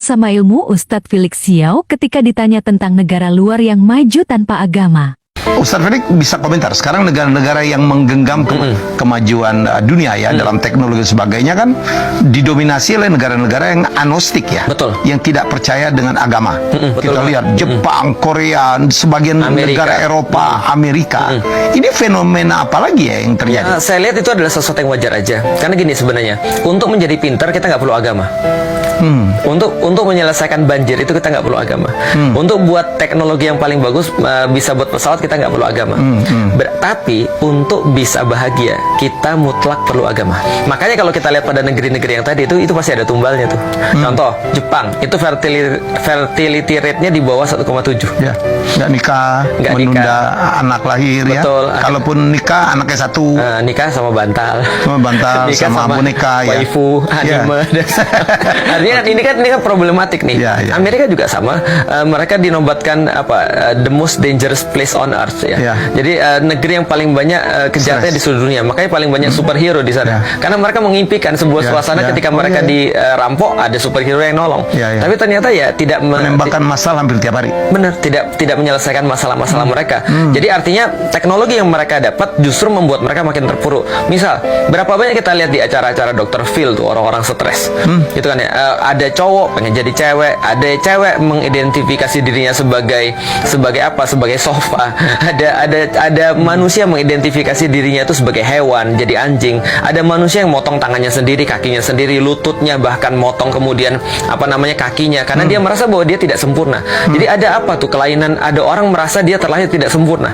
sama ilmu Ustadz Felix Xiao ketika ditanya tentang negara luar yang maju tanpa agama. Ustadz Felix bisa komentar. Sekarang negara-negara yang menggenggam kemajuan dunia ya dalam teknologi dan sebagainya kan didominasi oleh negara-negara yang agnostik ya. Betul. Yang tidak percaya dengan agama. Betul. Kita lihat Jepang, Korea, sebagian Amerika. negara Eropa, Amerika. Ini fenomena apa lagi ya yang terjadi? Saya lihat itu adalah sesuatu yang wajar aja. Karena gini sebenarnya, untuk menjadi pintar kita nggak perlu agama. Untuk menyelesaikan banjir itu kita nggak perlu agama. Untuk buat teknologi yang paling bagus bisa buat pesawat kita nggak perlu agama. Tapi untuk bisa bahagia kita mutlak perlu agama. Makanya kalau kita lihat pada negeri-negeri yang tadi itu pasti ada tumbalnya tuh. Contoh Jepang itu fertility rate-nya di bawah 1,7. Ya, nggak nikah, menunda anak lahir. Betul. Ya. Kalaupun nikah anaknya satu. Nikah sama bantal. Nikah sama boneka ya. Waifu, anime. Artinya ini kan problematik nih. Amerika juga sama. Mereka dinobatkan the most dangerous place on earth ya. Jadi negeri yang paling banyak kejahatannya di seluruh dunia. Makanya paling banyak superhero di sana. Karena mereka mengimpikan sebuah suasana ketika mereka dirampok ada superhero yang nolong. Tapi ternyata ya tidak menembakkan masalah hampir tiap hari. Benar, tidak menyelesaikan masalah-masalah mereka. Jadi artinya teknologi yang mereka dapat justru membuat mereka makin terpuruk. Misal, berapa banyak kita lihat di acara-acara Dr. Phil tuh orang-orang stres. Gitu kan ya. Ada cowok pengen jadi cewek, ada cewek mengidentifikasi dirinya sebagai apa? Sebagai sofa. Ada manusia mengidentifikasi dirinya itu sebagai hewan, jadi anjing. Ada manusia yang motong tangannya sendiri, kakinya sendiri, lututnya bahkan motong kemudian kakinya karena dia merasa bahwa dia tidak sempurna. Jadi ada apa tuh kelainan? Ada orang merasa dia terlahir tidak sempurna.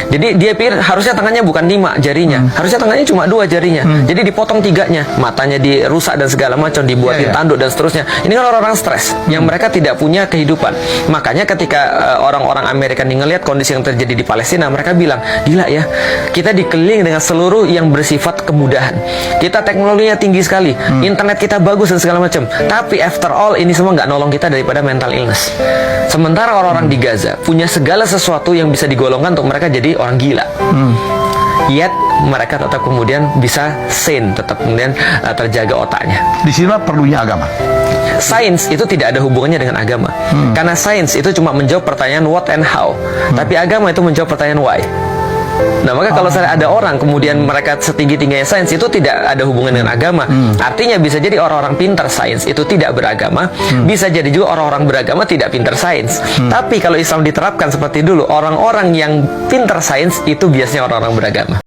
Jadi dia pikir harusnya tangannya bukan 5 jarinya, harusnya tangannya cuma 2 jarinya. Jadi dipotong 3-nya, matanya dirusak dan segala macam, dibuatin tanduk dan seterusnya. Ini kan orang-orang stres yang mereka tidak punya kehidupan. Makanya ketika orang-orang Amerika ngelihat kondisi yang terjadi di Palestina, mereka bilang, gila ya, kita dikelilingi dengan seluruh yang bersifat kemudahan. Kita teknologinya tinggi sekali, internet kita bagus dan segala macam. Tapi after all ini semua nggak nolong kita daripada mental illness. Sementara orang-orang di Gaza punya segala sesuatu yang bisa digolongkan untuk mereka jadi orang gila. Yet mereka tetap kemudian bisa sane, tetap kemudian terjaga otaknya. Disinilah perlunya agama. Sains itu tidak ada hubungannya dengan agama. Karena sains itu cuma menjawab pertanyaan what and how. Tapi agama itu menjawab pertanyaan why. Nah, maka kalau saya ada orang kemudian mereka setinggi-tingginya sains itu tidak ada hubungan dengan agama. Artinya bisa jadi orang-orang pintar sains itu tidak beragama, bisa jadi juga orang-orang beragama tidak pintar sains. Tapi kalau Islam diterapkan seperti dulu, orang-orang yang pintar sains itu biasanya orang-orang beragama.